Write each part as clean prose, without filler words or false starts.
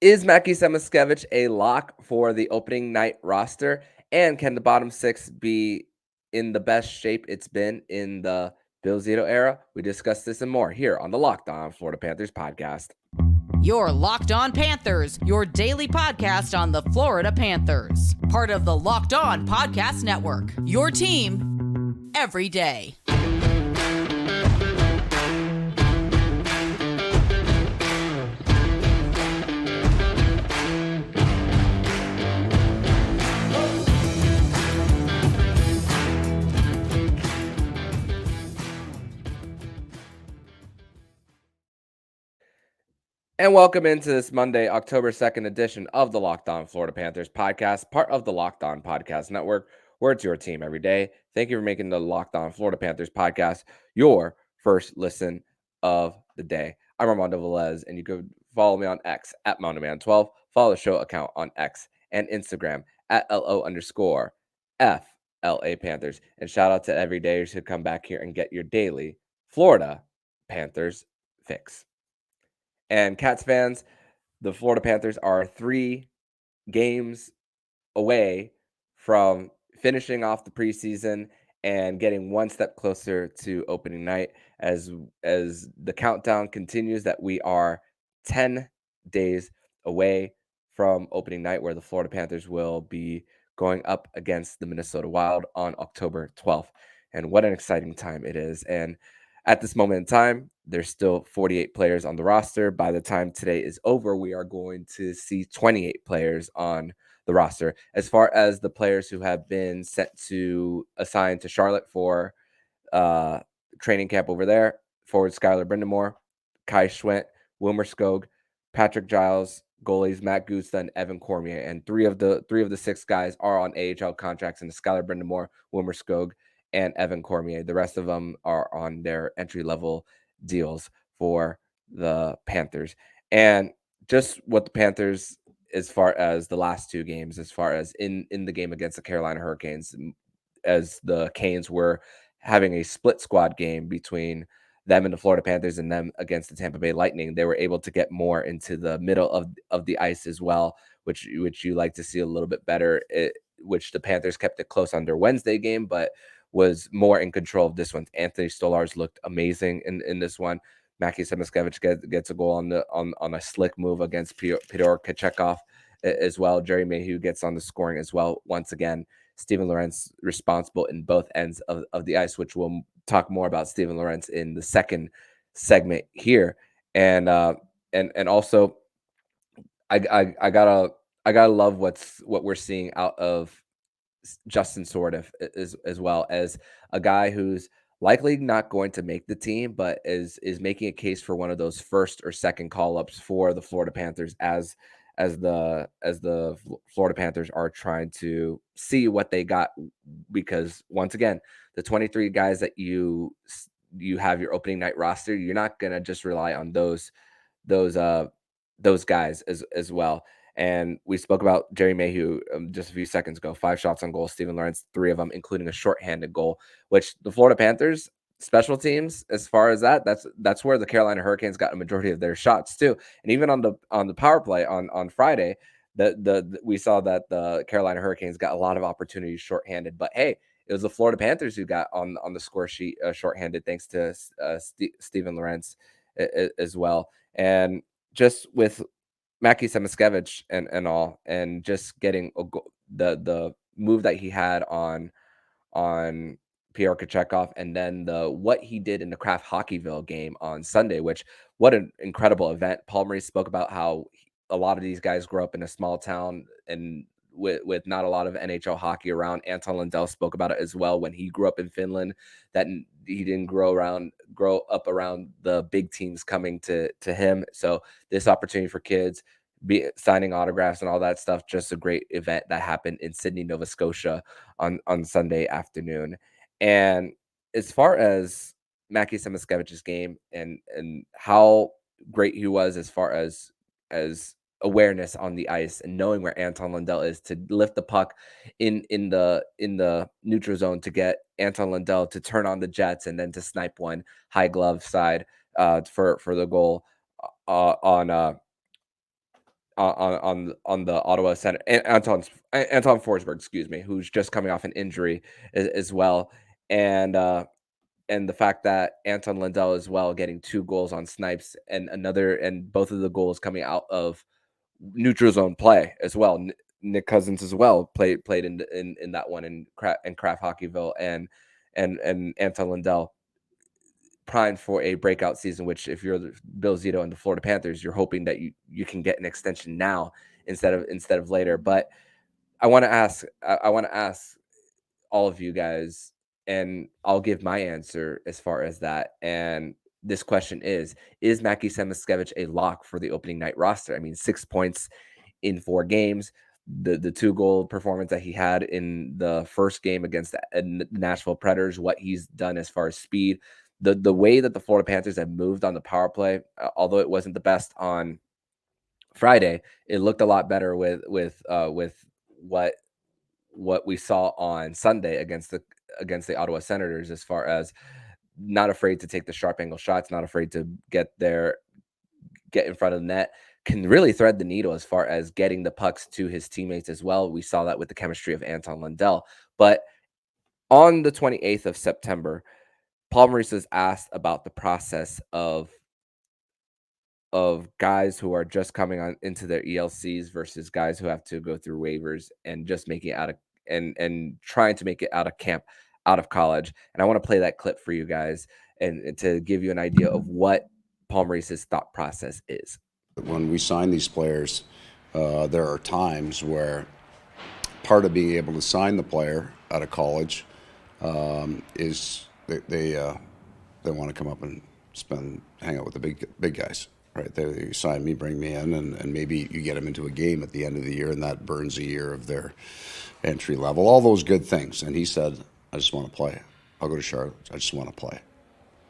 Is Mackie Samoskevich a lock for the opening night roster? And can the bottom six be in the best shape it's been in the Bill Zito era? We discuss this and more here on the Locked On Florida Panthers podcast. Your Locked On Panthers, your daily podcast on the Florida Panthers. Part of the Locked On Podcast Network. Your team every day. And welcome into this Monday, October 2nd edition of the Locked On Florida Panthers podcast, part of the Locked On Podcast Network, where it's your team every day. Thank you for making the Locked On Florida Panthers podcast your first listen of the day. I'm Armando Velez, and you can follow me on X at MountainMan12. Follow the show account on X and Instagram at LO_FLA Panthers. And shout out to everydayers who come back here and get your daily Florida Panthers fix. And Cats fans, the Florida Panthers are 3 games away from finishing off the preseason and getting one step closer to opening night as the countdown continues that we are 10 days away from opening night, where the Florida Panthers will be going up against the Minnesota Wild on October 12th. And what an exciting time it is. And at this moment in time, there's still 48 players on the roster. By the time today is over, we are going to see 28 players on the roster. As far as the players who have been assigned to Charlotte for training camp over there, forward Skylar Brindamore, Kai Schwent, Wilmer Skog, Patrick Giles, goalies Matt Gusta and Evan Cormier, and three of the 6 guys are on AHL contracts, and Skylar Brindamore, Wilmer Skog, and Evan Cormier. The rest of them are on their entry-level deals for the Panthers. And just what the Panthers, as far as the last 2 games, as far as in the game against the Carolina Hurricanes, as the Canes were having a split squad game between them and the Florida Panthers and them against the Tampa Bay Lightning, they were able to get more into the middle of the ice as well, which you like to see a little bit better, which the Panthers kept it close on their Wednesday game, but was more in control of this one. Anthony Stolarz looked amazing in this one. Mackie Samoskevich gets a goal on a slick move against Pyotr Kochetkov as well. Jerry Mayhew gets on the scoring as well. Once again, Steven Lorentz responsible in both ends of the ice, which we'll talk more about Steven Lorentz in the second segment here. And also I gotta love what we're seeing out of Justin Sordiff as well, as a guy who's likely not going to make the team, but is making a case for one of those first or second call ups for the Florida Panthers as the Florida Panthers are trying to see what they got, because once again, the 23 guys that you have your opening night roster, you're not gonna just rely on those guys as well. And we spoke about Jerry Mayhew just a few seconds ago. 5 shots on goal, Steven Lorentz, 3 of them, including a shorthanded goal, which the Florida Panthers special teams, as far as that's where the Carolina Hurricanes got a majority of their shots too. And even on the power play on Friday, we saw that the Carolina Hurricanes got a lot of opportunities shorthanded. But hey, it was the Florida Panthers who got on the score sheet shorthanded, thanks to Steven Lorentz as well. And just with Mackie Samoskevich and all, and just getting the move that he had on Pyotr Kochetkov, and then what he did in the Kraft Hockeyville game on Sunday, which what an incredible event. Paul Maurice spoke about how a lot of these guys grow up in a small town and with not a lot of NHL hockey around. Anton Lundell spoke about it as well when he grew up in Finland, that he didn't grow up around the big teams coming to him. So this opportunity for kids, signing autographs and all that stuff, just a great event that happened in Sydney, Nova Scotia on Sunday afternoon. And as far as Mackie Samoskevich's game and how great he was as far as awareness on the ice and knowing where Anton Lundell is, to lift the puck in the neutral zone to get Anton Lundell to turn on the jets and then to snipe one high glove side for the goal on on the Ottawa center, Anton Forsberg, excuse me, who's just coming off an injury as well, and the fact that Anton Lundell as well getting 2 goals on snipes and both of the goals coming out of neutral zone play as well. Nick Cousins as well played in that one in Kraft Hockeyville, and Anton Lundell primed for a breakout season, which if you're Bill Zito and the Florida Panthers, you're hoping that you can get an extension now instead of later. But I want to ask all of you guys, and I'll give my answer as far as that. And this question is Mackie Samoskevich a lock for the opening night roster? I mean, 6 points in 4 games. The 2-goal performance that he had in the first game against the Nashville Predators, what he's done as far as speed, the way that the Florida Panthers have moved on the power play, although it wasn't the best on Friday, it looked a lot better with what we saw on Sunday against the Ottawa Senators, as far as not afraid to take the sharp angle shots, not afraid to get in front of the net, can really thread the needle as far as getting the pucks to his teammates as well. We saw that with the chemistry of Anton Lundell. But on the 28th of September, Paul Maurice was asked about the process of guys who are just coming on into their ELCs versus guys who have to go through waivers and just making it out of and trying to make it out of camp, out of college. And I want to play that clip for you guys and to give you an idea of what Paul Maurice's thought process is. When we sign these players, there are times where part of being able to sign the player out of college is they want to come up and hang out with the big guys, right? They sign me, bring me in, and maybe you get them into a game at the end of the year, and that burns a year of their entry level. All those good things. And he said, "I just want to play. I'll go to Charlotte. I just want to play."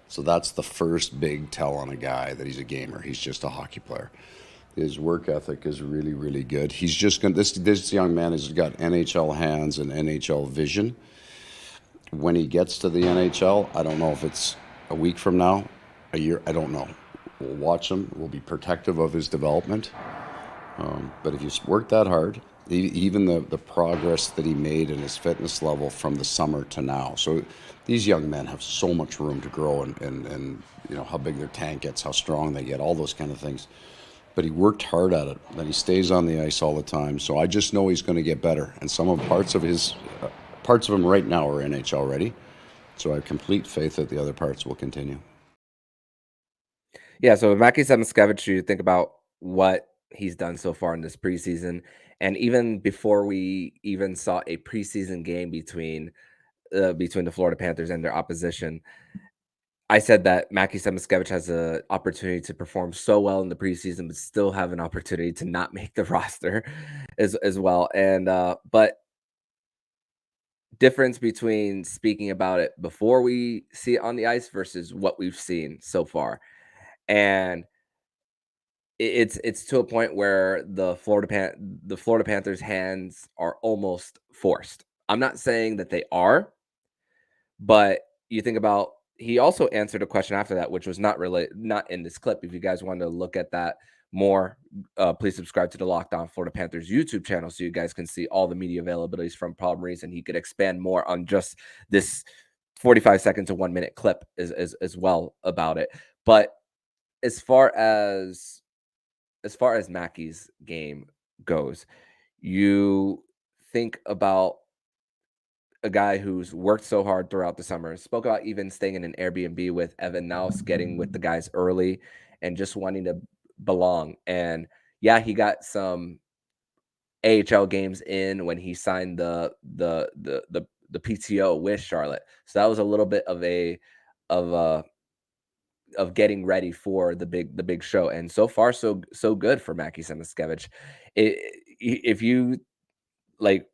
So that's the first big tell on a guy that he's a gamer. He's just a hockey player. His work ethic is really, really good. He's just going. This young man has got NHL hands and NHL vision. When he gets to the NHL, I don't know if it's a week from now, a year. I don't know. We'll watch him. We'll be protective of his development. But if you work that hard, even the progress that he made in his fitness level from the summer to now. So these young men have so much room to grow, and you know how big their tank gets, how strong they get, all those kind of things. But he worked hard at it, and he stays on the ice all the time. So I just know he's going to get better. And some of parts of him right now are NHL ready. So I have complete faith that the other parts will continue. Yeah, so with Mackie Samoskevich, you think about what he's done so far in this preseason, and even before we even saw a preseason game between the Florida Panthers and their opposition, I said that Mackie Samoskevich has an opportunity to perform so well in the preseason, but still have an opportunity to not make the roster as well. And but difference between speaking about it before we see it on the ice versus what we've seen so far, and it's to a point where the Florida Panthers' hands are almost forced. I'm not saying that they are, but you think about, he also answered a question after that, which was not in this clip. If you guys want to look at that more, please subscribe to the Locked On Florida Panthers YouTube channel so you guys can see all the media availabilities from Paul Maurice, and he could expand more on just this 45 second to 1 minute clip as well about it. But as far as Mackie's game goes, you think about a guy who's worked so hard throughout the summer, spoke about even staying in an Airbnb with Evan Naus, getting with the guys early and just wanting to belong. And yeah, he got some AHL games in when he signed the PTO with Charlotte. So that was a little bit of getting ready for the big show. And so far so good for Mackie Samoskevich. If you like,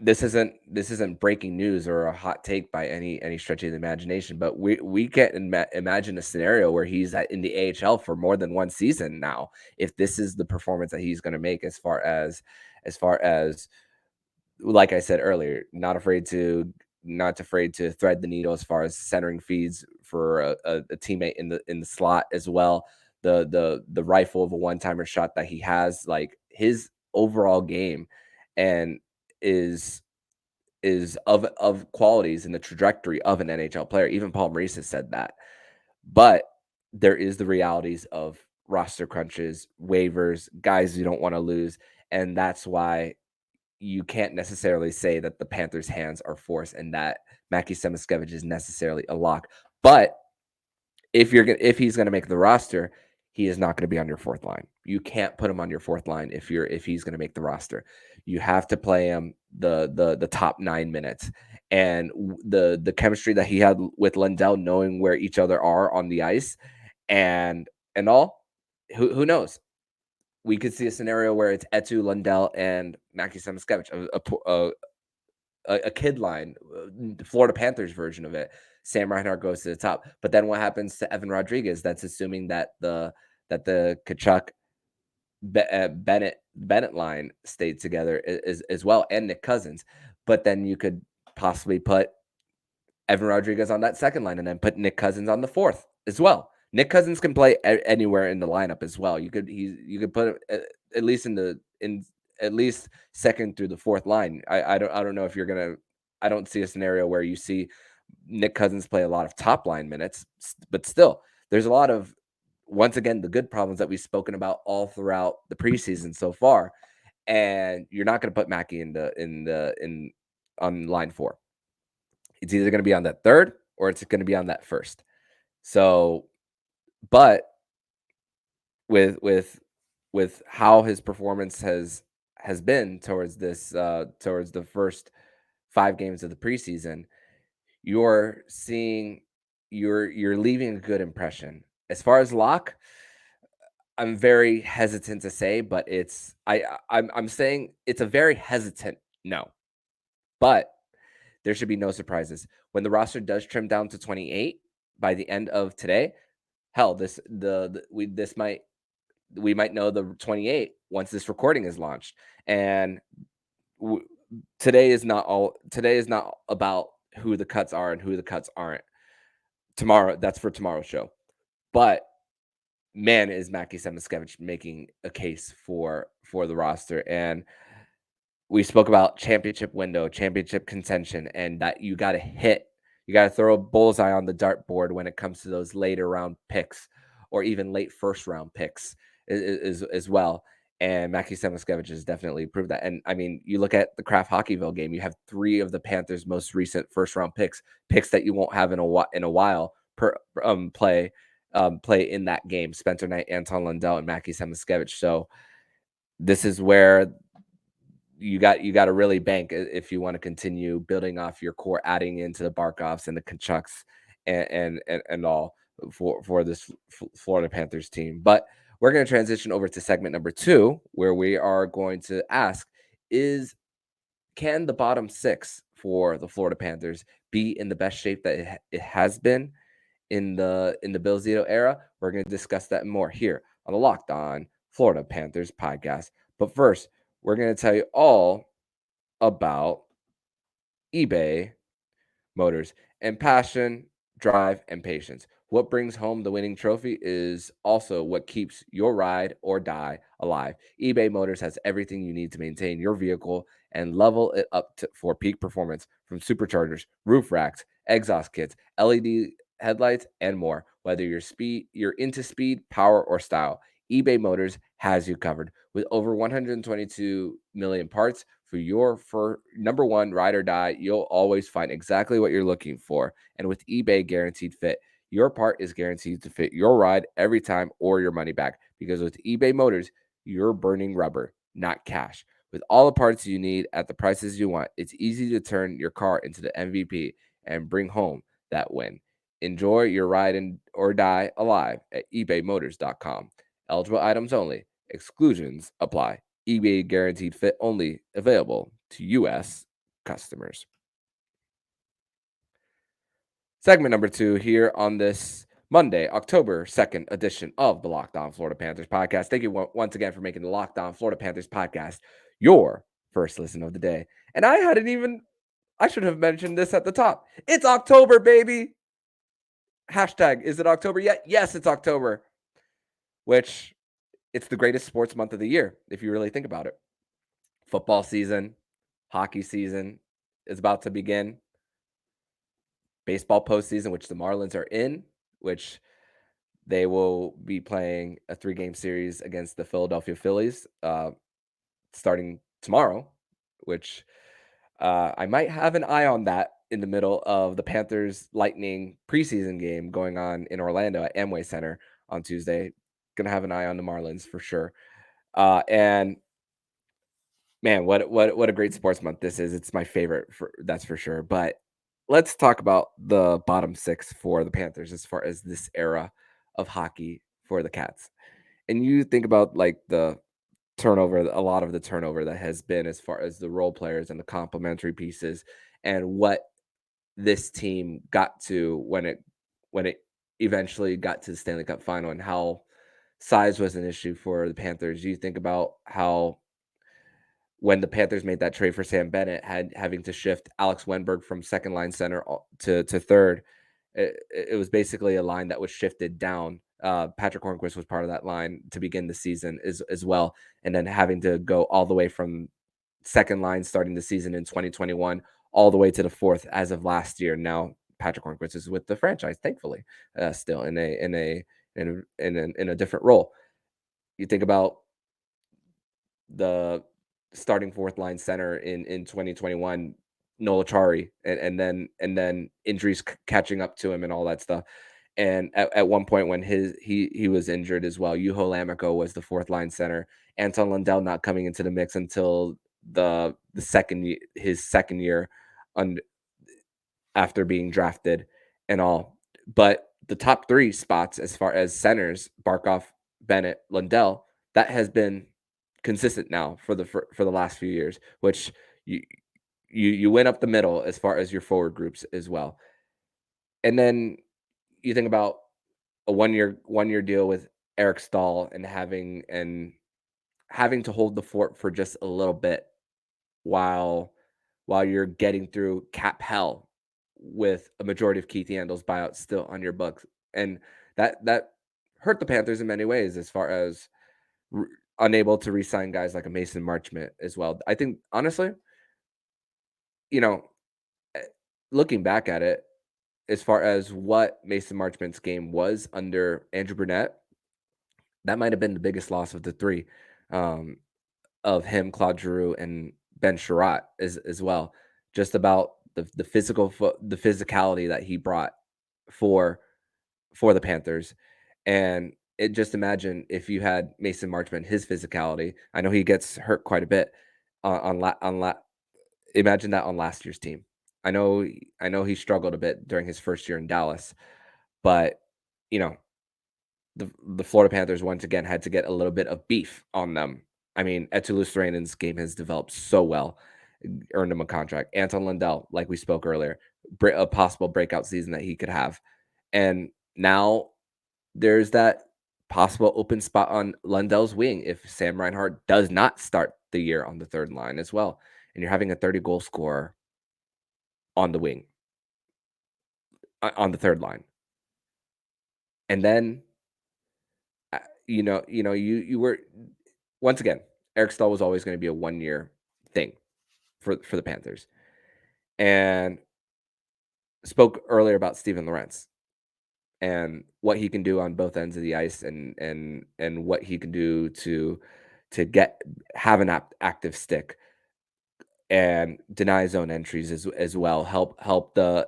this isn't breaking news or a hot take by any stretch of the imagination, but we can imagine a scenario where he's in the AHL for more than one season now, if this is the performance that he's going to make, as far as like I said earlier, not afraid to thread the needle as far as centering feeds for a teammate in the slot as well. the rifle of a one-timer shot that he has, like his overall game and is of qualities in the trajectory of an NHL player. Even Paul Maurice has said that. But there is the realities of roster crunches, waivers, guys you don't want to lose, and that's why you can't necessarily say that the Panthers' hands are forced and that Mackie Samoskevich is necessarily a lock. But if he's gonna make the roster, he is not going to be on your fourth line. You can't put him on your fourth line if he's going to make the roster. You have to play him the top 9 minutes. And the chemistry that he had with Yandel, knowing where each other are on the ice, and all, who knows? We could see a scenario where it's Etu, Yandel, and Mackie Samoskevich, a kid line, the Florida Panthers version of it. Sam Reinhart goes to the top, but then what happens to Evan Rodriguez? That's assuming that the Tkachuk Bennett line stayed together as well, and Nick Cousins. But then you could possibly put Evan Rodriguez on that second line and then put Nick Cousins on the fourth as well. Nick Cousins can play anywhere in the lineup as well. You could put him at least in at least second through the fourth line. I don't know if you're gonna. I don't see a scenario where you see Nick Cousins play a lot of top line minutes, but still, there's a lot of, once again, the good problems that we've spoken about all throughout the preseason so far, and you're not going to put Mackie on line 4. It's either going to be on that third or it's going to be on that first. So, but with how his performance has been towards the first 5 games of the preseason, you're leaving a good impression. As far as lock, I'm very hesitant to say, but I'm saying it's a very hesitant no. But there should be no surprises. When the roster does trim down to 28 by the end of today, hell, we might know the 28 once this recording is launched. And today is not about who the cuts are and who the cuts aren't. Tomorrow, that's for tomorrow's show. But man, is Mackie Samoskevich making a case for the roster. And we spoke about championship window, championship contention, and that you got to throw a bullseye on the dartboard when it comes to those later round picks or even late first round picks as well. And Mackie Samoskevich has definitely proved that. And I mean, you look at the Kraft Hockeyville game, you have 3 of the Panthers' most recent first round picks that you won't have in a while play in that game. Spencer Knight, Anton Lundell, and Mackie Samoskevich. So this is where you got to really bank if you want to continue building off your core, adding into the Barkovs and the Tkachuks and all for this Florida Panthers team. But we're going to transition over to segment number 2, where we are going to ask, can the bottom 6 for the Florida Panthers be in the best shape that it has been in the Bill Zito era? We're going to discuss that more here on the Locked On Florida Panthers podcast. But first, we're going to tell you all about eBay Motors and passion, drive, and patience. What brings home the winning trophy is also what keeps your ride or die alive. eBay Motors has everything you need to maintain your vehicle and level it up for peak performance, from superchargers, roof racks, exhaust kits, LED headlights, and more. Whether you're into speed, power, or style, eBay Motors has you covered. With over 122 million parts for your number one ride or die, you'll always find exactly what you're looking for. And with eBay Guaranteed Fit, your part is guaranteed to fit your ride every time or your money back. Because with eBay Motors, you're burning rubber, not cash. With all the parts you need at the prices you want, it's easy to turn your car into the MVP and bring home that win. Enjoy your ride or die alive at ebaymotors.com. Eligible items only. Exclusions apply. eBay Guaranteed Fit only available to U.S. customers. Segment number 2 here on this Monday, October 2nd edition of the Locked On Florida Panthers podcast. Thank you once again for making the Locked On Florida Panthers podcast your first listen of the day. And I should have mentioned this at the top. It's October, baby. Hashtag, is it October yet? Yes, it's October. which it's the greatest sports month of the year, if you really think about it. Football season, hockey season is about to begin. Baseball postseason, which the Marlins are in, which they will be playing a 3-game series against the Philadelphia Phillies starting tomorrow, which I might have an eye on that in the middle of the Panthers Lightning preseason game going on in Orlando at Amway Center on Tuesday. Gonna have an eye on the Marlins for sure. And man, what a great sports month this is. It's my favorite, that's for sure. But let's talk about the bottom 6 for the Panthers as far as this era of hockey for the Cats. And you think about like the turnover, a lot of the turnover that has been as far as the role players and the complementary pieces, and what this team got to when it eventually got to the Stanley Cup final, and how size was an issue for the Panthers. You think about how when the Panthers made that trade for Sam Bennett, having to shift Alex Wenberg from second line center to third. It was basically a line that was shifted down. Patrick Hornquist was part of that line to begin the season as well, and then having to go all the way from second line starting the season in 2021 all the way to the fourth as of last year. Now Patrick Hornquist is with the franchise, thankfully, still in a different role. You think about the starting fourth line center in 2021, Noel Chari, and then injuries catching up to him and all that stuff. And at one point when he was injured as well, Juho Lammikko was the fourth line center. Anton Lundell not coming into the mix until his second year after being drafted and all. But the top 3 spots as far as centers, Barkov, Bennett, Lundell, that has been consistent now for the last few years, which you went up the middle as far as your forward groups as well. And then you think about a one year deal with Eric Stahl and having to hold the fort for just a little bit while you're getting through cap hell with a majority of Keith Yandel's buyout still on your books. And that hurt the Panthers in many ways as far as unable to re-sign guys like a Mason Marchment as well. I think honestly, you know, eh, looking back at it, as far as what Mason Marchment's game was under Andrew Brunette, that might have been the biggest loss of the 3, of him, Claude Giroux, and Ben Sherratt as well. Just about the physicality that he brought for the Panthers. And just imagine if you had Mason Marchment, his physicality. I know he gets hurt quite a bit imagine that on last year's team. I know he struggled a bit during his first year in Dallas, but you know, the Florida Panthers once again had to get a little bit of beef on them. I mean, Eetu Luostarinen's game has developed so well, earned him a contract. Anton Lundell, like we spoke earlier, a possible breakout season that he could have. And now there's that possible open spot on Lundell's wing if Sam Reinhart does not start the year on the third line as well. And you're having a 30-goal scorer on the wing, on the third line. And then, you were, once again, Eric Stahl was always going to be a 1-year thing for the Panthers. And spoke earlier about Steven Lorentz and what he can do on both ends of the ice, and what he can do to have an active stick and deny zone entries as well. Help the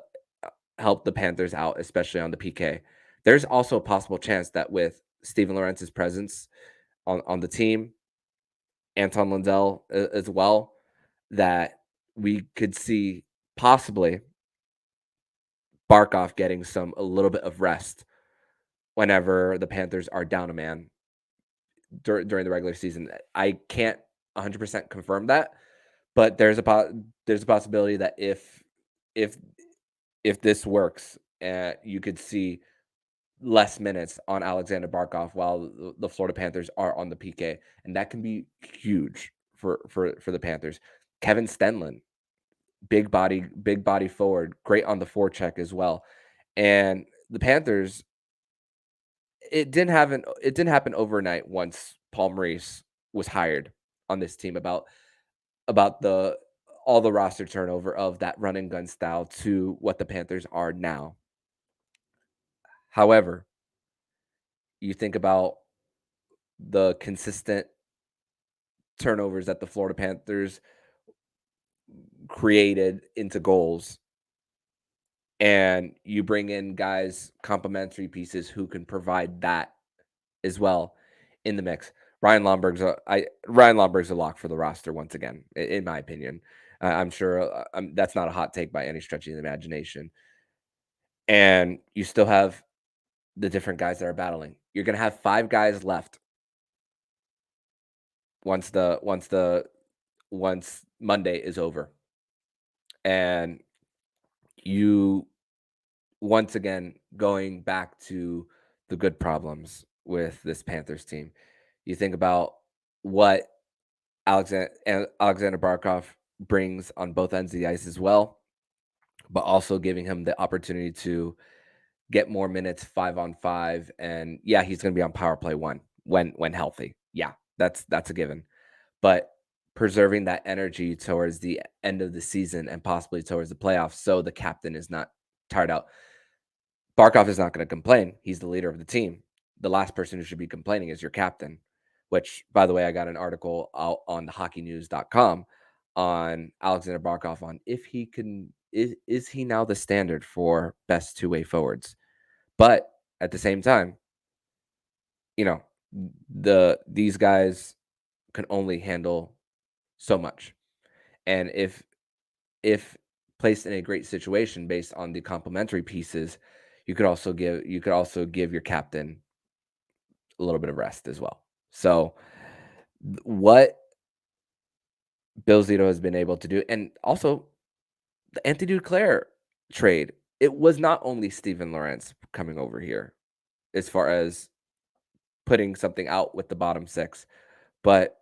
Panthers out, especially on the PK. There's also a possible chance that with Steven Lorentz's presence on the team, Anton Lundell as well, that we could see possibly Barkov getting a little bit of rest whenever the Panthers are down a man during the regular season. I can't 100% confirm that, but there's a possibility that if this works, you could see less minutes on Alexander Barkov while the Florida Panthers are on the PK, and that can be huge for the Panthers. Kevin Stenlund, big body forward, great on the forecheck as well. And the Panthers, it didn't happen overnight once Paul Maurice was hired on this team about the all the roster turnover of that run and gun style to what the Panthers are now. However, you think about the consistent turnovers that the Florida Panthers created into goals, and you bring in guys, complementary pieces who can provide that as well in the mix. Ryan Lomberg's a lock for the roster once again, in my opinion. I'm sure that's not a hot take by any stretch of the imagination. And you still have the different guys that are battling. You're going to have 5 guys left once Monday is over. And you once again going back to the good problems with this Panthers team. You think about what Alexander Barkov brings on both ends of the ice as well, but also giving him the opportunity to get more minutes 5-on-5. And yeah, he's going to be on power play 1 when healthy. Yeah, that's a given. But preserving that energy towards the end of the season and possibly towards the playoffs, so the captain is not tired out. Barkov is not going to complain. He's the leader of the team. The last person who should be complaining is your captain, which, by the way, I got an article out on hockeynews.com on Alexander Barkov on if he can, is he now the standard for best two-way forwards? But at the same time, these guys can only handle so much. And if placed in a great situation based on the complementary pieces, you could also give your captain a little bit of rest as well. So what Bill Zito has been able to do, and also the Anthony Duclair trade, it was not only Steven Lorentz coming over here as far as putting something out with the bottom 6, but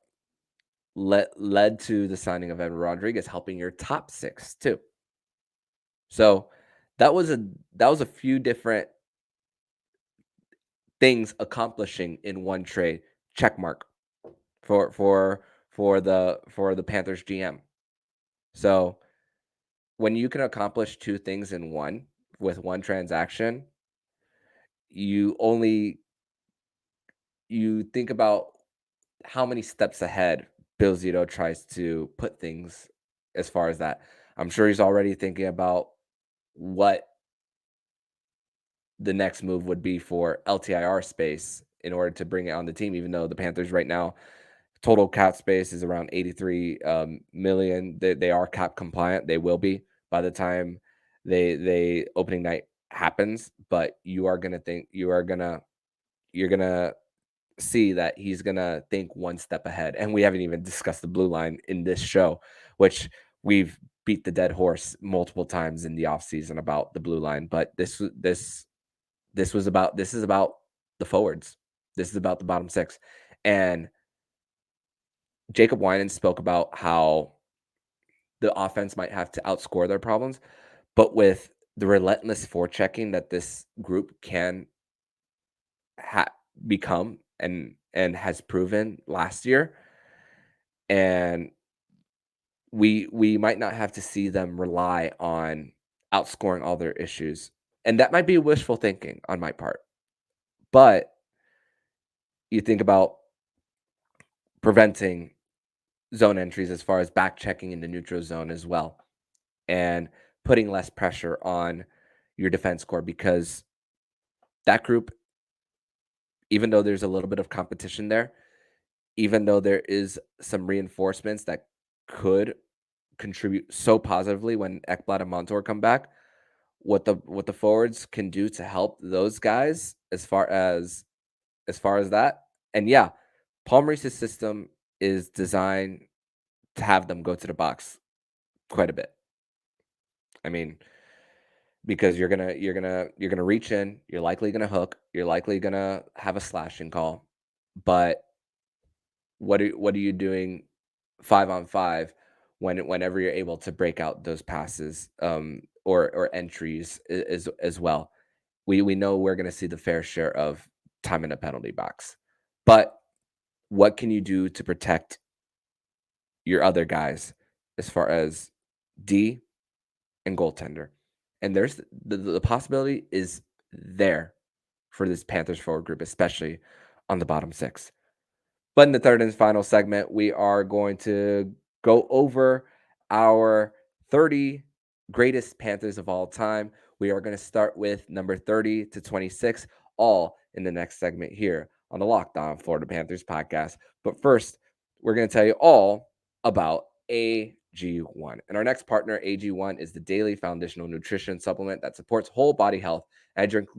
led to the signing of Edward Rodriguez, helping your top 6 too. So that was a few different things accomplishing in one trade. Check mark for the Panthers GM. So when you can accomplish 2 things in one with one transaction, you think about how many steps ahead Bill Zito tries to put things as far as that. I'm sure he's already thinking about what the next move would be for LTIR space in order to bring it on the team, even though the Panthers right now total cap space is around 83 million. They are cap compliant. They will be by the time they opening night happens, but you're gonna see that he's gonna think one step ahead. And we haven't even discussed the blue line in this show, which we've beat the dead horse multiple times in the offseason about the blue line. But this is about the forwards. This is about the bottom 6. And Jacob Winan spoke about how the offense might have to outscore their problems, but with the relentless forechecking that this group can become and has proven last year, and we might not have to see them rely on outscoring all their issues. And that might be wishful thinking on my part. But you think about preventing zone entries as far as back checking in the neutral zone as well, and putting less pressure on your defense core, because that group, even though there's a little bit of competition there, even though there is some reinforcements that could contribute so positively when Ekblad and Montour come back, what the forwards can do to help those guys as far as that. And yeah, Paul Maurice's system is designed to have them go to the box quite a bit. I mean, because you're gonna reach in, you're likely gonna hook, you're likely gonna have a slashing call, but what are you doing 5-on-5 whenever you're able to break out those passes or entries as well? We know we're gonna see the fair share of time in a penalty box. But what can you do to protect your other guys as far as D and goaltender? And there's the possibility is there for this Panthers forward group, especially on the bottom six. But in the third and final segment, we are going to go over our 30 greatest Panthers of all time. We are going to start with number 30 to 26, all in the next segment here on the Locked On Florida Panthers podcast. But first, we're going to tell you all about AG1. And our next partner, AG1, is the daily foundational nutrition supplement that supports whole body health. And I drink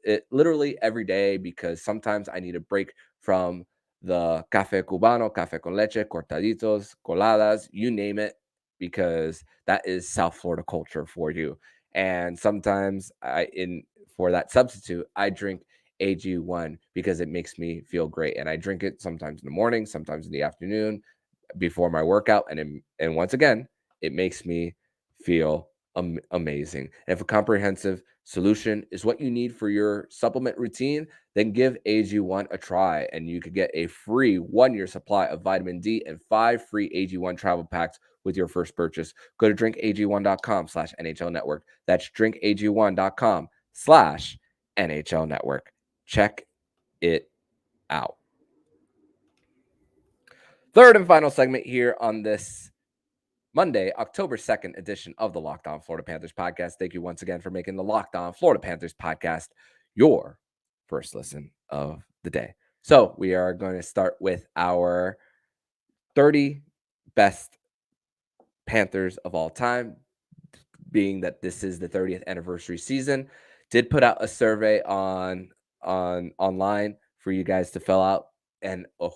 it literally every day because sometimes I need a break from the café cubano, café con leche, cortaditos, coladas, you name it, because that is South Florida culture for you. And sometimes for that substitute, I drink AG1 because it makes me feel great. And I drink it sometimes in the morning, sometimes in the afternoon before my workout. And once again, it makes me feel amazing. And if a comprehensive solution is what you need for your supplement routine, then give AG1 a try, and you could get a free 1-year supply of vitamin D and 5 free AG1 travel packs with your first purchase. Go to drinkag1.com/NHL Network. That's drinkag1.com/NHL Network. Check it out. Third and final segment here on this Monday, October 2nd edition of the Locked On Florida Panthers podcast. Thank you once again for making the Locked On Florida Panthers podcast your first listen of the day. So we are going to start with our 30 best Panthers of all time, being that this is the 30th anniversary season. Did put out a survey on online for you guys to fill out, and a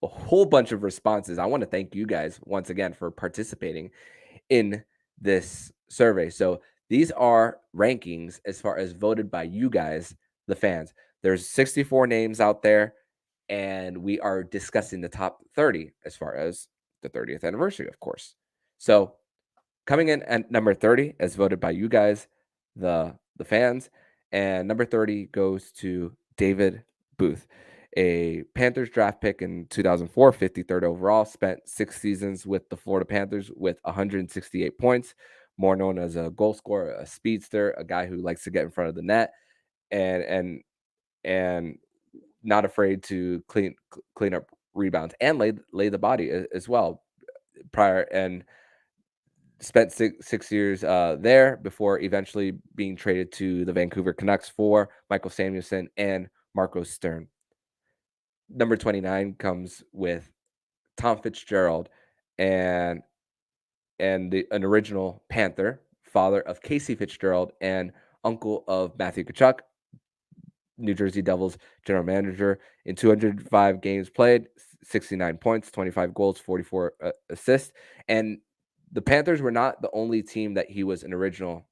whole bunch of responses. I want to thank you guys once again for participating in this survey. So these are rankings as far as voted by you guys, the fans. There's 64 names out there, and we are discussing the top 30 as far as the 30th anniversary, of course. So coming in at number 30 as voted by you guys, the fans, and number 30 goes to David Booth, a Panthers draft pick in 2004, 53rd overall, spent 6 seasons with the Florida Panthers with 168 points, more known as a goal scorer, a speedster, a guy who likes to get in front of the net, and not afraid to clean up rebounds and lay the body as well. Prior and spent six years there before eventually being traded to the Vancouver Canucks for Michael Samuelsson and Marco Stern. Number 29 comes with Tom Fitzgerald and an original Panther, father of Casey Fitzgerald and uncle of Matthew Tkachuk, New Jersey Devils general manager. In 205 games played, 69 points, 25 goals, 44 assists. And the Panthers were not the only team that he was an original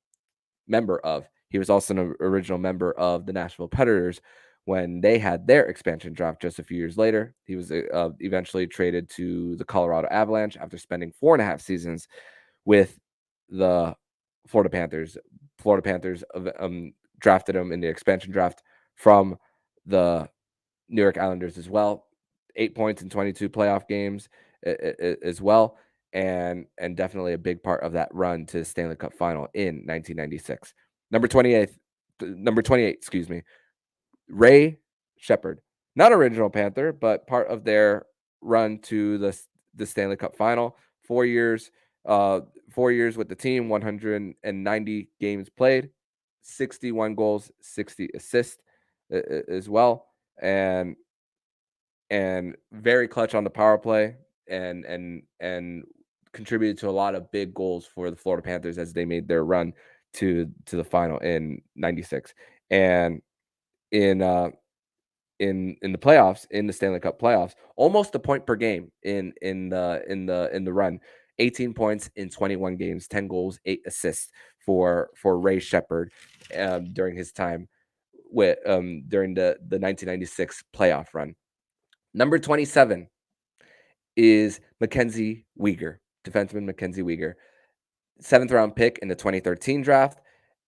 member of. He was also an original member of the Nashville Predators when they had their expansion draft just a few years later. He was eventually traded to the Colorado Avalanche after spending 4.5 seasons with the Florida Panthers. Florida Panthers drafted him in the expansion draft from the New York Islanders as well. 8 points in 22 playoff games as well. And definitely a big part of that run to the Stanley Cup final in 1996. Number 28, Ray Shepherd. Not original Panther, but part of their run to the Stanley Cup final. 4 years, 4 years with the team, 190 games played, 61 goals, 60 assists as well. And very clutch on the power play and contributed to a lot of big goals for the Florida Panthers as they made their run to the final in 96. And in the playoffs, in the Stanley Cup playoffs, almost a point per game in the run. 18 points in 21 games, 10 goals, 8 assists for Ray Shepherd during his time with during the 1996 playoff run. Number 27 is Mackenzie Weegar, defenseman Mackenzie Weegar, 7th round pick in the 2013 draft,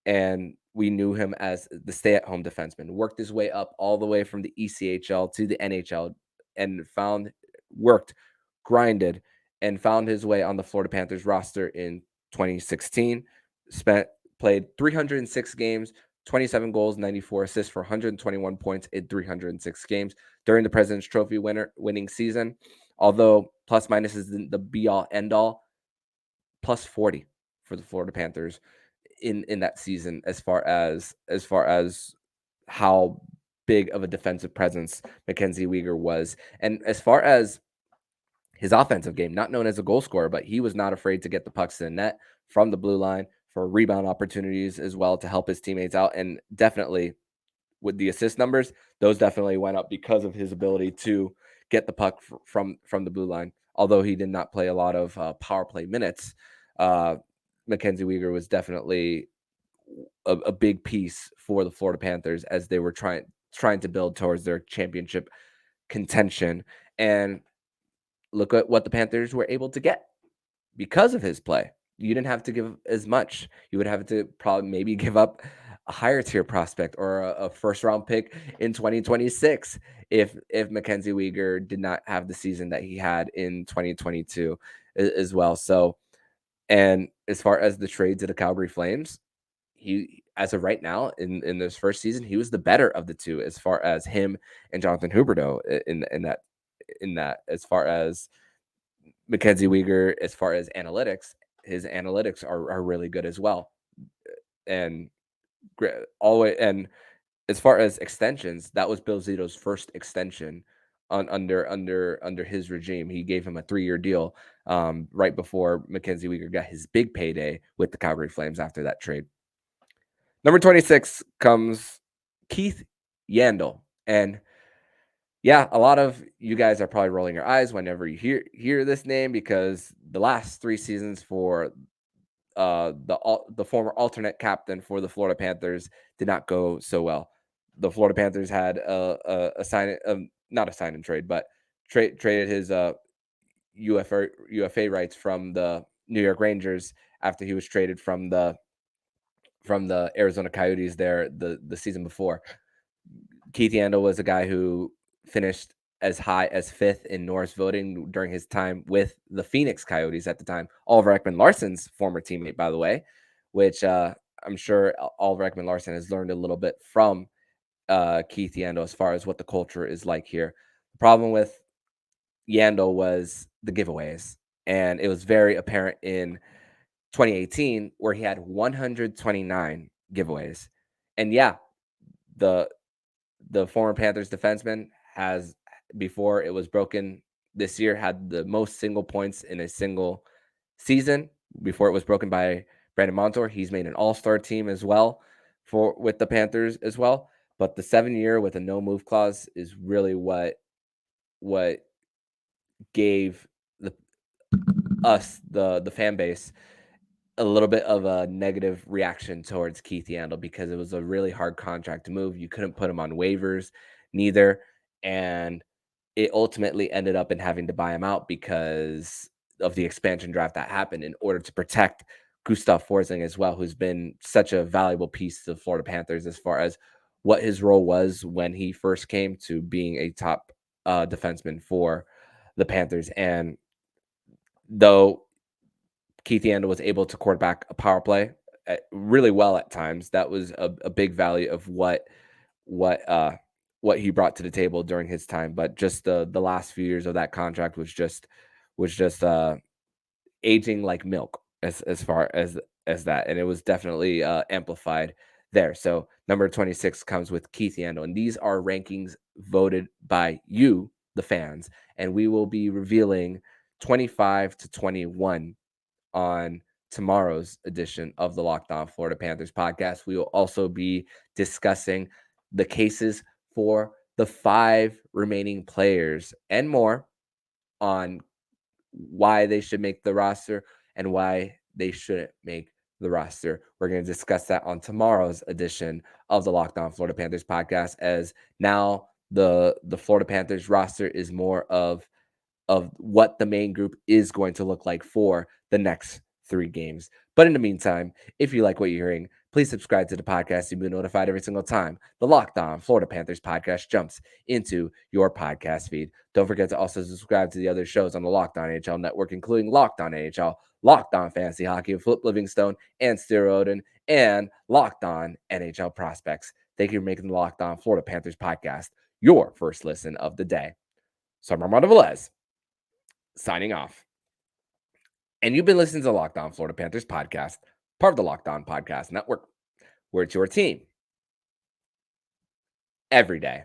and we knew him as the stay-at-home defenseman, worked his way up all the way from the ECHL to the NHL and grinded, and found his way on the Florida Panthers roster in 2016. Played 306 games, 27 goals, 94 assists for 121 points in 306 games during the President's Trophy winning season. Although plus minus is the be all end all, plus 40 for the Florida Panthers in that season as far as how big of a defensive presence Mackenzie Weegar was. And as far as his offensive game, not known as a goal scorer, but he was not afraid to get the pucks to the net from the blue line for rebound opportunities as well to help his teammates out. And definitely with the assist numbers, those definitely went up because of his ability to get the puck from the blue line. Although he did not play a lot of power play minutes, Mackenzie Weegar was definitely a big piece for the Florida Panthers as they were trying to build towards their championship contention. And look at what the Panthers were able to get because of his play. You didn't have to give as much. You would have to probably maybe give up a higher tier prospect or a first round pick in 2026 if Mackenzie Weegar did not have the season that he had in 2022 as well. So, and as far as the trade to the Calgary Flames, he, as of right now in this first season, he was the better of the two as far as him and Jonathan Huberdeau in that as far as Mackenzie Weegar, as far as analytics, his analytics are really good as well. And and as far as extensions, that was Bill Zito's first extension under his regime. He gave him a 3-year deal right before Mackenzie Weegar got his big payday with the Calgary Flames after that trade. Number 26 comes Keith Yandel. And yeah, a lot of you guys are probably rolling your eyes whenever you hear this name because the last 3 seasons for the former alternate captain for the Florida Panthers did not go so well. The Florida Panthers had a sign, not a sign and trade, but traded his UFA rights from the New York Rangers after he was traded from the Arizona Coyotes there the season before. Keith Yandel was a guy who finished as high as 5th in Norris voting during his time with the Phoenix Coyotes at the time. Oliver Ekman-Larsson's former teammate, by the way, which I'm sure Oliver Ekman-Larsson has learned a little bit from Keith Yandel as far as what the culture is like here. The problem with Yandel was the giveaways, and it was very apparent in 2018 where he had 129 giveaways. And yeah, the former Panthers defenseman has, before it was broken this year, had the most single points in a single season before it was broken by Brandon Montour. He's made an all-star team as well with the Panthers as well. But the 7-year with a no move clause is really what gave the fan base a little bit of a negative reaction towards Keith Yandel because it was a really hard contract to move. You couldn't put him on waivers neither. And it ultimately ended up in having to buy him out because of the expansion draft that happened in order to protect Gustav Forsling as well, who's been such a valuable piece to the Florida Panthers as far as what his role was when he first came to being a top defenseman for the Panthers. And though Keith Yandel was able to quarterback a power play really well at times, that was a big value of what he brought to the table during his time. But just the last few years of that contract was just aging like milk as far as that, and it was definitely amplified there. So number 26 comes with Keith Yandel, and these are rankings voted by you, the fans, and we will be revealing 25 to 21 on tomorrow's edition of the Locked On Florida Panthers podcast. We will also be discussing the cases for the 5 remaining players and more on why they should make the roster and why they shouldn't make the roster. We're going to discuss that on tomorrow's edition of the Locked On Florida Panthers podcast, as now the Florida Panthers roster is more of what the main group is going to look like for the next 3 games. But in the meantime, if you like what you're hearing, please Please subscribe to the podcast to be notified every single time the Locked On Florida Panthers podcast jumps into your podcast feed. Don't forget to also subscribe to the other shows on the Locked On NHL network, including Locked On NHL, Locked On Fantasy Hockey with Flip Livingstone and Steer Odin, and Locked On NHL Prospects. Thank you for making the Locked On Florida Panthers podcast your first listen of the day. So I'm Armando Velez, signing off. And you've been listening to the Locked On Florida Panthers podcast, part of the Locked On Podcast Network, where it's your team every day.